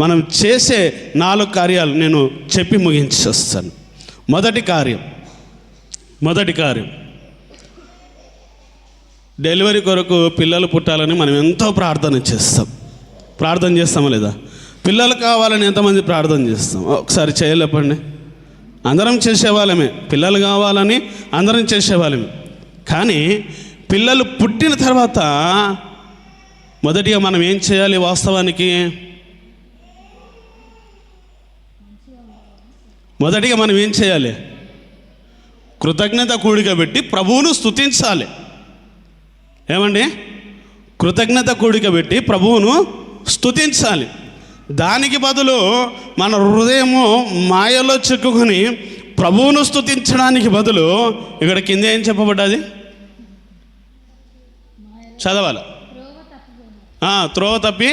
మనం చేసే 4 కార్యాలు నేను చెప్పి ముగించేస్తాను. మొదటి కార్యం డెలివరీ కొరకు పిల్లలు పుట్టాలని మనం ఎంతో ప్రార్థన చేస్తామా లేదా? పిల్లలు కావాలని ఎంతమంది ప్రార్థన చేస్తాం? ఒకసారి చేయలేపండి. అందరం చేసేవాళ్ళమే, పిల్లలు కావాలని అందరం చేసేవాళ్ళమే. కానీ పిల్లలు పుట్టిన తర్వాత మొదటిగా మనం ఏం చేయాలి? వాస్తవానికి మొదటిగా మనం ఏం చేయాలి? కృతజ్ఞత కూడిక పెట్టి ప్రభువును స్తుతించాలి. ఏమండి? కృతజ్ఞత కూడిక పెట్టి ప్రభువును స్తుతించాలి. దానికి బదులు మన హృదయము మాయలో చిక్కుకొని ప్రభువును స్తుతించడానికి బదులు ఇక్కడ కింద ఏం చెప్పబడ్డది? చదవాలి. త్రోవ తప్పి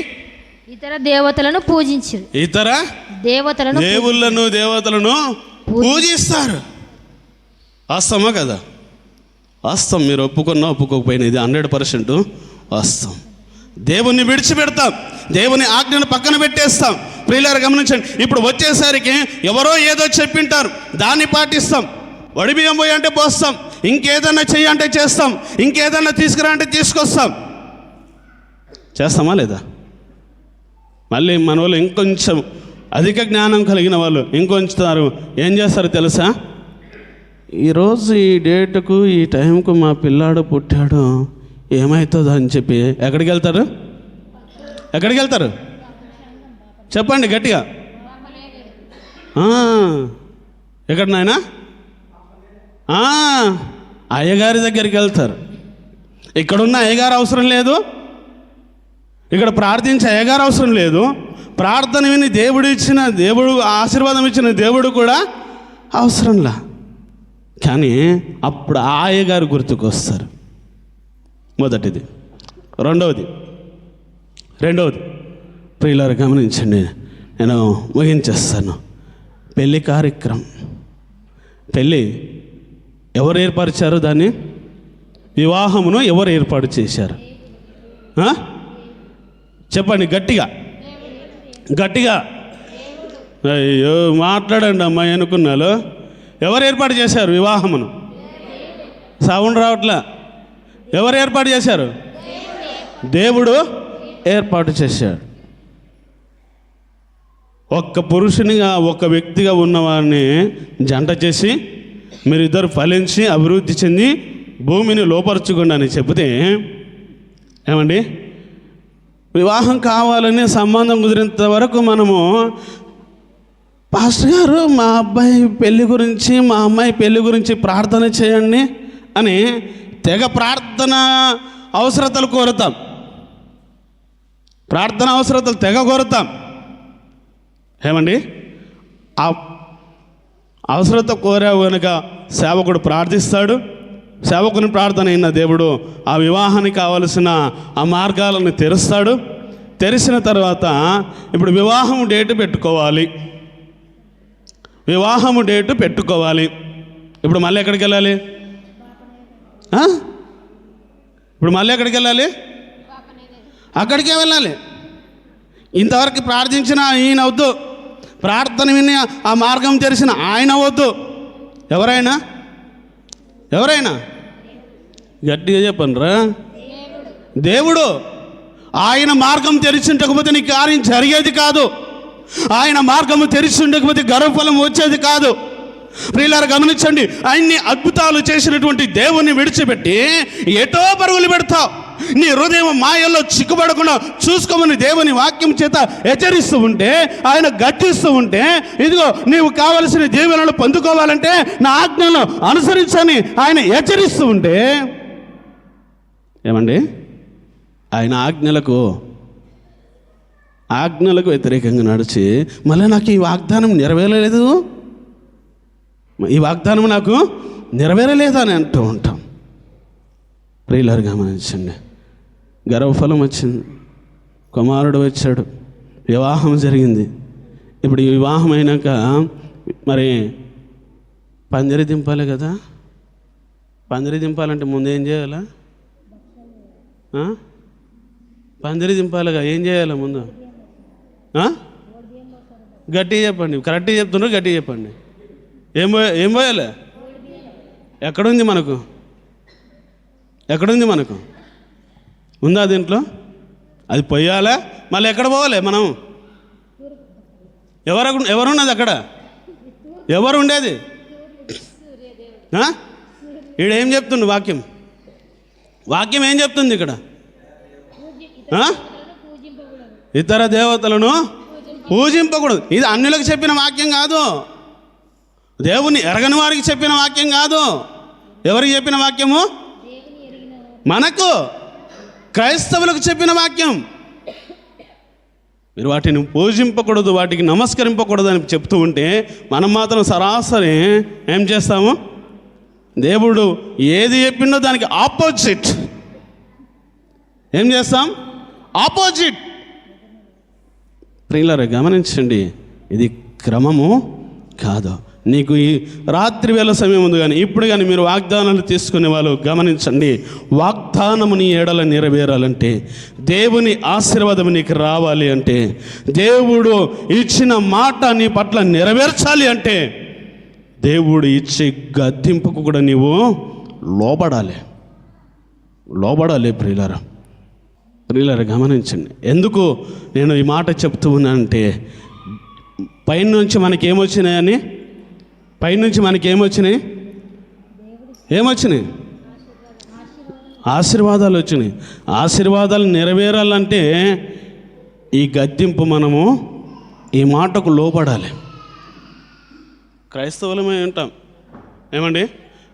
ఇతర దేవతలను పూజించారు. ఇతర దేవతలను పూజిస్తారు. వాస్తవమా కదా? వాస్తవం. మీరు ఒప్పుకోకపోయినా ఇది 100% వాస్తవం. దేవుణ్ణి విడిచిపెడతాం, దేవుని ఆజ్ఞను పక్కన పెట్టేస్తాం. ప్రియులారా గమనించండి. ఇప్పుడు వచ్చేసరికి ఎవరో ఏదో చెప్పింటారు, దాన్ని పాటిస్తాం. వడి బియ్యం పోయి అంటే పోస్తాం, ఇంకేదన్నా చెయ్యి అంటే చేస్తాం, ఇంకేదన్నా తీసుకురా అంటే తీసుకొస్తాం. చేస్తామా లేదా? మళ్ళీ మన వాళ్ళు ఇంకొంచెం అధిక జ్ఞానం కలిగిన వాళ్ళు ఇంకొంచుతారు. ఏం చేస్తారు తెలుసా? ఈరోజు ఈ డేటుకు ఈ టైంకు మా పిల్లాడు పుట్టాడు, ఏమవుతుందో అని చెప్పి ఎక్కడికి వెళ్తారు? చెప్పండి గట్టిగా. ఎక్కడ నాయనా? అయ్యగారి దగ్గరికి వెళ్తారు. ఇక్కడున్న అయ్యగారు అవసరం లేదు, ఇక్కడ ప్రార్థించే అయ్యగారు అవసరం లేదు. ప్రార్థన విని దేవుడు ఆశీర్వాదం ఇచ్చిన దేవుడు కూడా అవసరంలా. కానీ అప్పుడు ఆ అయ్యగారు గుర్తుకొస్తారు. మొదటిది. రెండవది ప్రియులారా గమనించండి, నేను ముగించేస్తాను. పెళ్ళి కార్యక్రమం. పెళ్ళి ఎవరు ఏర్పరిచారు? దాన్ని వివాహమును ఎవరు ఏర్పాటు చేశారు? చెప్పండి గట్టిగా. అయ్యో మాట్లాడండి అమ్మాయి అనుకున్నాను. ఎవరు ఏర్పాటు చేశారు వివాహమును? సౌండ్ రావట్లా. ఎవరు ఏర్పాటు చేశారు? దేవుడు ఏర్పాటు చేశాడు. ఒక్క పురుషునిగా ఒక వ్యక్తిగా ఉన్నవారిని జంట చేసి మీరిద్దరు ఫలించి అభివృద్ధి చెంది భూమిని లోపరుచుకోండి అని చెబితే, ఏమండి, వివాహం కావాలని సంబంధం కుదిరేంత వరకు మనము పాస్టర్ గారు మా అబ్బాయి పెళ్లి గురించి మా అమ్మాయి పెళ్లి గురించి ప్రార్థన చేయండి అని తెగ ప్రార్థన అవసరతలు కోరుతాం. తెగ కోరుతాం. ఏమండి? ఆ అవసరత కోరావు కనుక సేవకుడు ప్రార్థిస్తాడు. సేవకుని ప్రార్థన అయిన దేవుడు ఆ వివాహానికి కావలసిన ఆ మార్గాలను తెరుస్తాడు. తెరిచిన తర్వాత ఇప్పుడు వివాహం డేటు పెట్టుకోవాలి. ఇప్పుడు మళ్ళీ ఎక్కడికి వెళ్ళాలి? అక్కడికే వెళ్ళాలి. ఇంతవరకు ప్రార్థించిన ఈయన వద్దు, ప్రార్థన విని ఆ మార్గం తెరిచిన ఆయన వద్దు. ఎవరైనా గట్టిగా చెప్పండిరా. దేవుడు. ఆయన మార్గం తెరిచి ఉండకపోతే నీ కార్యం జరిగేది కాదు. ఆయన మార్గము తెరిచి ఉండకపోతే గర్వఫలం వచ్చేది కాదు. ప్రియులారా గమనించండి. అన్ని అద్భుతాలు చేసినటువంటి దేవుణ్ణి విడిచిపెట్టి ఎటో పరుగులు పెడతావు. నీ హృదయం మాయల్లో చిక్కుపడకుండా చూసుకోమని దేవుని వాక్యం చేత హెచ్చరిస్తూ ఉంటే, ఆయన గట్టిస్తూ ఉంటే, ఇదిగో నీవు కావలసిన దీవెనలు పొందుకోవాలంటే నా ఆజ్ఞలను అనుసరించని ఆయన హెచ్చరిస్తూ ఉంటే, ఏమండి, ఆయన ఆజ్ఞలకు వ్యతిరేకంగా నడిచి మళ్ళీ నాకు ఈ వాగ్దానం నెరవేరలేదు అని అంటూ ఉంటాం. ప్రియులారు గమనించండి. గర్భఫలం వచ్చింది, కుమారుడు వచ్చాడు, వివాహం జరిగింది. ఇప్పుడు ఈ వివాహం అయినాక మరి పందిరి దింపాలి కదా. పందిరి దింపాలంటే ముందు ఏం చేయాలా? పందిరి దింపాలిగా. ఏం చేయాలి ముందు? గట్టిగా చెప్పండి, కరెక్ట్గా చెప్తున్నారు, గట్టిగా చెప్పండి. ఏం పోయాలి? ఎక్కడుంది మనకు? ఎక్కడుంది మనకు? ఉందా దీంట్లో? అది పొయ్యాలా? మళ్ళీ ఎక్కడ పోవాలి మనం? ఎవరున్నది అక్కడ? ఎవరు ఉండేది? ఈడేం చెప్తుంది వాక్యం? వాక్యం ఏం చెప్తుంది ఇక్కడ? ఇతర దేవతలను పూజింపకూడదు. ఇది అన్యులకు చెప్పిన వాక్యం కాదు, దేవుని ఎరగని వారికి చెప్పిన వాక్యం కాదు. ఎవరికి చెప్పిన వాక్యము? మనకు క్రైస్తవులకు చెప్పిన వాక్యం. మీరు వాటిని పూజింపకూడదు, వాటికి నమస్కరింపకూడదు అని చెప్తూ ఉంటే మనం మాత్రం సరాసరి ఏం చేస్తాము? దేవుడు ఏది చెప్పిండో దానికి ఆపోజిట్ ఏం చేస్తాం? ఆపోజిట్. ప్రియులారా గమనించండి, ఇది క్రమము కాదు. నీకు ఈ రాత్రి వేళ సమయం ఉంది కానీ ఇప్పుడు కానీ మీరు వాగ్దానాలు తీసుకునే వాళ్ళు గమనించండి. వాగ్దానము నీ ఎడల నెరవేరాలంటే, దేవుని ఆశీర్వాదం నీకు రావాలి అంటే, దేవుడు ఇచ్చిన మాట నీ పట్ల నెరవేర్చాలి అంటే, దేవుడు ఇచ్చే గద్దింపుకు కూడా నీవు లోబడాలి. ప్రియులారా గమనించండి. ఎందుకు నేను ఈ మాట చెప్తూ ఉన్నానంటే, పైనుంచి మనకేమొచ్చినాయని, పైనుంచి మనకేమొచ్చినాయి? ఏమొచ్చినాయి? ఆశీర్వాదాలు వచ్చినాయి. ఆశీర్వాదాలు నెరవేరాలంటే ఈ గద్దింపు మనము ఈ మాటకు లోపడాలి. క్రైస్తవులమే ఉంటాం. ఏమండి,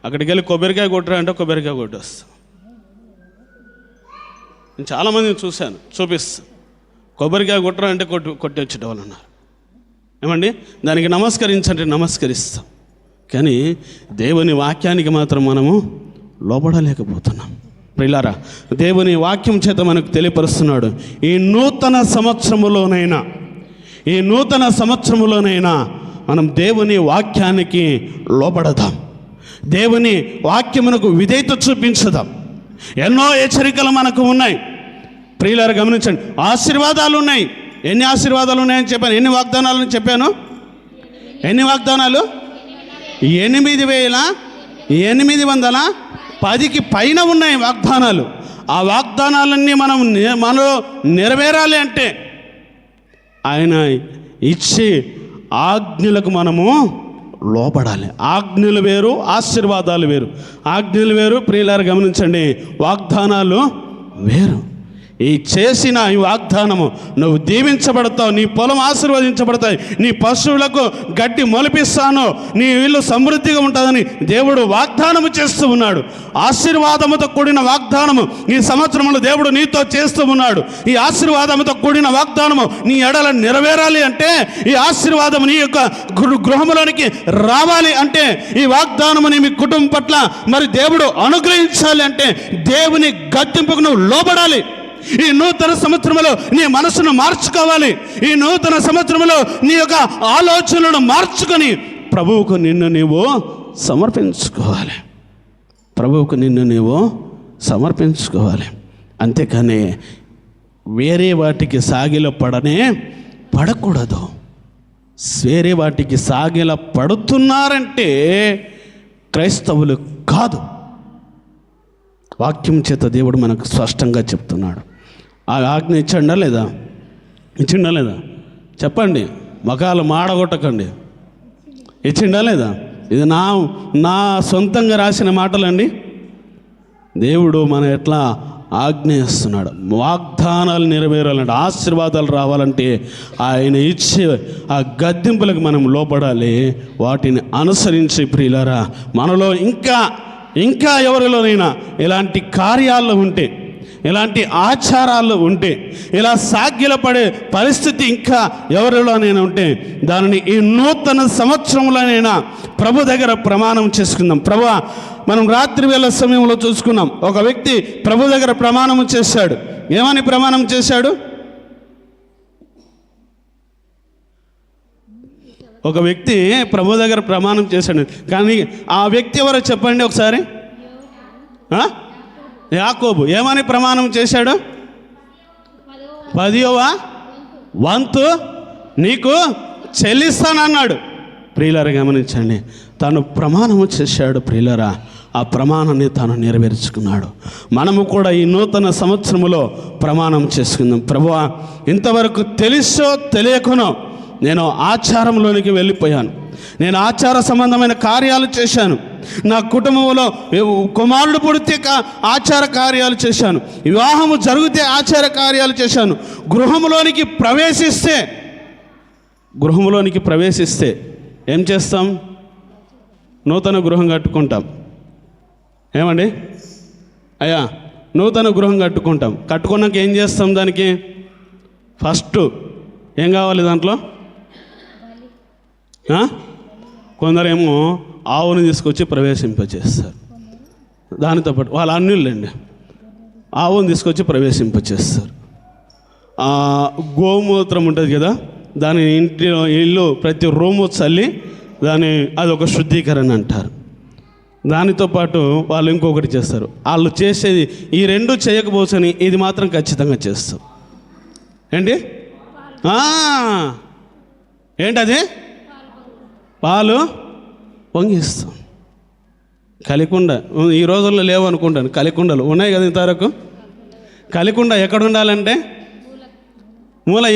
అక్కడికి వెళ్ళి కొబ్బరికాయ కొట్టరా అంటే కొబ్బరికాయ కొట్టేస్తాం. నేను చాలామందిని చూశాను, చూపిస్తాను. కొబ్బరికాయ కొట్టరా అంటే కొట్టి వచ్చేటవాళ్ళు ఉన్నారు. ఏమండి, దానికి నమస్కరించంటే నమస్కరిస్తాం. కానీ దేవుని వాక్యానికి మాత్రం మనము లోబడలేకపోతున్నాం. ప్రియులారా, దేవుని వాక్యం చేత మనకు తెలియపరుస్తున్నాడు. ఈ నూతన సంవత్సరములోనైనా మనం దేవుని వాక్యానికి లోబడదాం, దేవుని వాక్యమునకు విధేయత చూపించదాం. ఎన్నో హెచ్చరికలు మనకు ఉన్నాయి. ప్రియులారా గమనించండి, ఆశీర్వాదాలు ఉన్నాయి. ఎన్ని ఆశీర్వాదాలు ఉన్నాయని చెప్పాను? ఎన్ని వాగ్దానాలని చెప్పాను? ఎన్ని వాగ్దానాలు? 8,810కి పైన ఉన్నాయి వాగ్దానాలు. ఆ వాగ్దానాలన్నీ మనలో నెరవేరాలి అంటే ఆయన ఇచ్చే ఆజ్ఞలకు మనము లోపడాలి. ఆజ్ఞలు వేరు, ఆశీర్వాదాలు వేరు. ఆజ్ఞలు వేరు, ప్రియులారా గమనించండి, వాగ్దానాలు వేరు. ఈ చేసిన ఈ వాగ్దానము నువ్వు దీవించబడతావు, నీ పొలం ఆశీర్వదించబడతాయి, నీ పశువులకు గడ్డి మొలిపిస్తాను, నీ ఇల్లు సమృద్ధిగా ఉంటుందని దేవుడు వాగ్దానము చేస్తూ ఉన్నాడు. ఆశీర్వాదముతో కూడిన వాగ్దానము ఈ సంవత్సరంలో దేవుడు నీతో చేస్తూ ఉన్నాడు. ఈ ఆశీర్వాదముతో కూడిన వాగ్దానము నీ ఎడల నెరవేరాలి అంటే, ఈ ఆశీర్వాదము నీ యొక్క గృహములోనికి రావాలి అంటే, ఈ వాగ్దానము నీ కుటుంబం పట్ల మరి దేవుడు అనుగ్రహించాలి అంటే, దేవుని గద్దింపుకు నువ్వు లోబడాలి. ఈ నూతన సంవత్సరంలో నీ మనసును మార్చుకోవాలి. ఈ నూతన సంవత్సరంలో నీ యొక్క ఆలోచనలను మార్చుకొని ప్రభువుకు నిన్ను నీవు సమర్పించుకోవాలి. అంతేకాని వేరే వాటికి సాగిల పడకూడదు. వేరే వాటికి సాగిల పడుతున్నారంటే క్రైస్తవులు కాదు. వాక్యం చేత దేవుడు మనకు స్పష్టంగా చెప్తున్నాడు. ఆ ఆజ్ఞ ఇచ్చిండా లేదా? చెప్పండి, మకాలు మాడగొట్టకండి. ఇచ్చిండా లేదా? ఇది నా సొంతంగా రాసిన మాటలండి. దేవుడు మన ఎట్లా ఆజ్ఞ ఇస్తున్నాడు. వాగ్దానాలు నెరవేరాలంటే, ఆశీర్వాదాలు రావాలంటే ఆయన ఇచ్చే ఆ గద్దింపులకు మనం లోపడాలి. వాటిని అనుసరించి ప్రియులారా, మనలో ఇంకా ఎవరిలోనైనా ఇలాంటి కార్యాలు ఉంటే, ఇలాంటి ఆచారాలు ఉంటే, ఇలా సాగిలపడే పరిస్థితి ఇంకా ఎవరిలోనైనా ఉంటే, దానిని ఈ నూతన సంవత్సరంలోనైనా ప్రభు దగ్గర ప్రమాణం చేసుకుందాం. ప్రభువా, మనం రాత్రి వేళ సమయంలో చూసుకున్నాం, ఒక వ్యక్తి ప్రభు దగ్గర ప్రమాణం చేశాడు. ఏమని ప్రమాణం చేశాడు? ఒక వ్యక్తి ప్రభు దగ్గర ప్రమాణం చేశాడు. కానీ ఆ వ్యక్తి ఎవరో చెప్పండి ఒకసారి? యాకోబు. ఏమని ప్రమాణం చేశాడు? 10వ వంతు నీకు చెల్లిస్తానన్నాడు. ప్రియులారా గమనించండి, తాను ప్రమాణము చేశాడు. ప్రియులారా, ఆ ప్రమాణాన్ని తాను నెరవేర్చుకున్నాడు. మనము కూడా ఈ నూతన సంవత్సరములో ప్రమాణం చేసుకుందాం. ప్రభువా, ఇంతవరకు తెలుసో తెలియకునో నేను ఆచారంలోనికి వెళ్ళిపోయాను, నేను ఆచార సంబంధమైన కార్యాలు చేశాను, నా కుటుంబంలో కుమారుడు పుడితే ఆచార కార్యాలు చేశాను, వివాహము జరిగితే ఆచార కార్యాలు చేశాను. గృహంలోనికి ప్రవేశిస్తే ఏం చేస్తాం? నూతన గృహం కట్టుకుంటాం. ఏమండి అయ్యా, నూతన గృహం కట్టుకున్నాక ఏం చేస్తాం? దానికి ఫస్ట్ ఏం కావాలి? దాంట్లో కొందరేమో ఆవుని తీసుకొచ్చి ప్రవేశింపచేస్తారు. దానితో పాటు వాళ్ళ అన్యుళ్ళండి, ఆవుని తీసుకొచ్చి ప్రవేశింపచేస్తారు. గోమూత్రం ఉంటుంది కదా, దాని ఇల్లు ప్రతి రూము చల్లి అదొక శుద్ధీకరణ అంటారు. దానితో పాటు వాళ్ళు ఇంకొకటి చేస్తారు. వాళ్ళు చేసేది ఈ రెండు చేయకపోవచ్చని ఇది మాత్రం ఖచ్చితంగా చేస్తాం. ఏంటది? పాలు పొంగిస్తాం. కలికుండ ఈ రోజుల్లో లేవు అనుకుంటాను. కలికుండలు ఉన్నాయి కదా ఇంతవరకు. కలికుండ ఎక్కడ ఉండాలంటే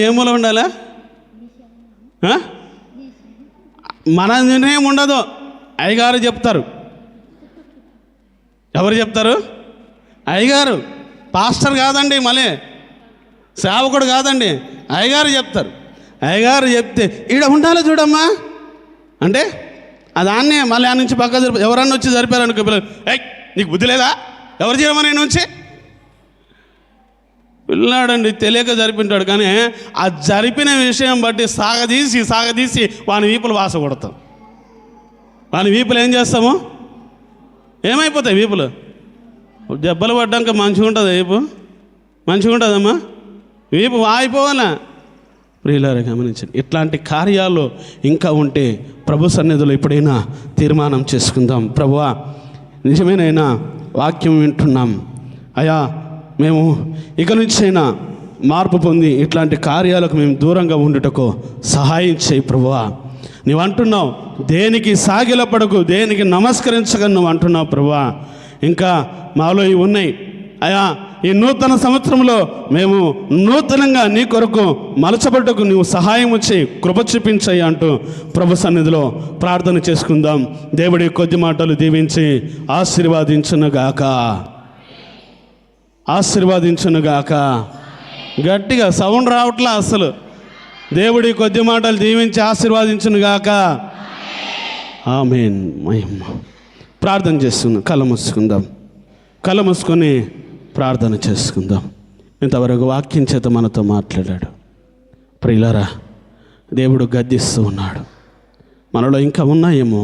ఏ మూల ఉండాలా? మన నిర్ణయం ఉండదు, అయ్యగారు చెప్తారు. ఎవరు చెప్తారు? అయ్యగారు. పాస్టర్ కాదండి, మళ్ళీ సేవకుడు కాదండి, అయ్యగారు చెప్తారు. అయ్యగారు చెప్తే ఈడ ఉండాలి చూడమ్మా అంటే దాన్నే మళ్ళీ ఆ నుంచి పక్క జరిపి ఎవరన్నా వచ్చి జరిపారనుకో, పిల్లలు నీకు బుద్ధి లేదా, ఎవరు చేయమని నుంచి పిల్లాడండి తెలియక జరిపింటాడు. కానీ ఆ జరిపిన విషయం బట్టి సాగదీసి వాని వీపులు వాస కొడతాం. వాని వీపులు ఏం చేస్తాము? ఏమైపోతాయి వీపులు? దెబ్బలు పడ్డాక మంచిగా ఉంటుంది వీపు, మంచిగా ఉంటుందమ్మా, వీపు వాయిపోవాలా. ప్రియులారా గమనించండి, ఇట్లాంటి కార్యాలు ఇంకా ఉంటే ప్రభు సన్నిధిలో ఎప్పుడైనా తీర్మానం చేసుకుందాం. ప్రభువా, నిజమేనైనా వాక్యం వింటున్నాం అయ్యా, మేము ఇక నుంచైనా మార్పు పొంది ఇట్లాంటి కార్యాలకు మేము దూరంగా ఉండుటకు సహాయం చేయి ప్రభువా. నువ్వు అంటున్నావు దేనికి సాగిలపడకు, దేనికి నమస్కరించగా నువ్వు అంటున్నావు ప్రభువా. ఇంకా మాలో ఇవి ఉన్నాయి అయ్యా, ఈ నూతన సంవత్సరంలో మేము నూతనంగా నీ కొరకు మలచబడ్డకు నువ్వు సహాయం చేయి, కృప చూపించాయి అంటూ ప్రభు సన్నిధిలో ప్రార్థన చేసుకుందాం. దేవుడి కొద్ది మాటలు దీవించి ఆశీర్వాదించునుగాక. గట్టిగా సౌండ్ రావట్లా అసలు. దేవుడి కొద్ది మాటలు దీవించి ఆశీర్వాదించునుగాక. ఆమేన్. మహిమ. ప్రార్థన చేస్తున్నాం. కళ్ళ మూసుకొని ప్రార్థన చేసుకుందాం. ఇంతవరకు వాక్యం చేత మనతో మాట్లాడాడు. ప్రియులారా, దేవుడు గద్దిస్తూ ఉన్నాడు. మనలో ఇంకా ఉన్నాయేమో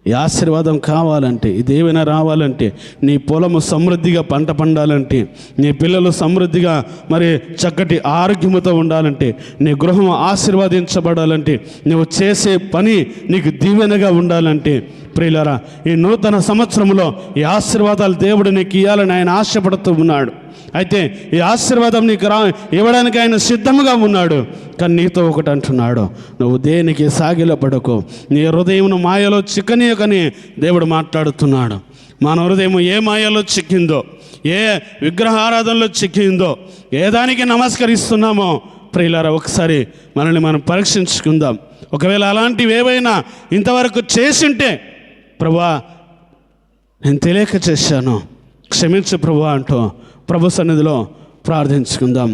ఈ ఆశీర్వాదం కావాలంటే, ఈ దీవెన రావాలంటే, నీ పొలము సమృద్ధిగా పంట పండాలంటే, నీ పిల్లలు సమృద్ధిగా మరి చక్కటి ఆరోగ్యముతో ఉండాలంటే, నీ గృహం ఆశీర్వదించబడాలంటే, నువ్వు చేసే పని నీకు దీవెనగా ఉండాలంటే, ప్రియులారా, ఈ నూతన సంవత్సరంలో ఈ ఆశీర్వాదాలు దేవుడు నీకు ఇవ్వాలని ఆయన ఆశపడుతూ ఉన్నాడు. అయితే ఈ ఆశీర్వాదం నీకు ఇవ్వడానికి ఆయన సిద్ధముగా ఉన్నాడు. కానీ నీతో ఒకటి అంటున్నాడు, నువ్వు దేనికి సాగిలపడకు, నీ హృదయం మాయలో చిక్కనీయకని దేవుడు మాట్లాడుతున్నాడు. మన హృదయం ఏ మాయలో చిక్కిందో, ఏ విగ్రహారాధనలో చిక్కిందో, ఏ దానికి నమస్కరిస్తున్నామో ప్రియులారా, ఒకసారి మనల్ని మనం పరీక్షించుకుందాం. ఒకవేళ అలాంటివి ఏవైనా ఇంతవరకు చేసింటే, ప్రభువా నేను తెలియక చేశాను, క్షమించు ప్రభువా అంటూ ప్రభు సన్నిధిలో ప్రార్థించుకుందాం.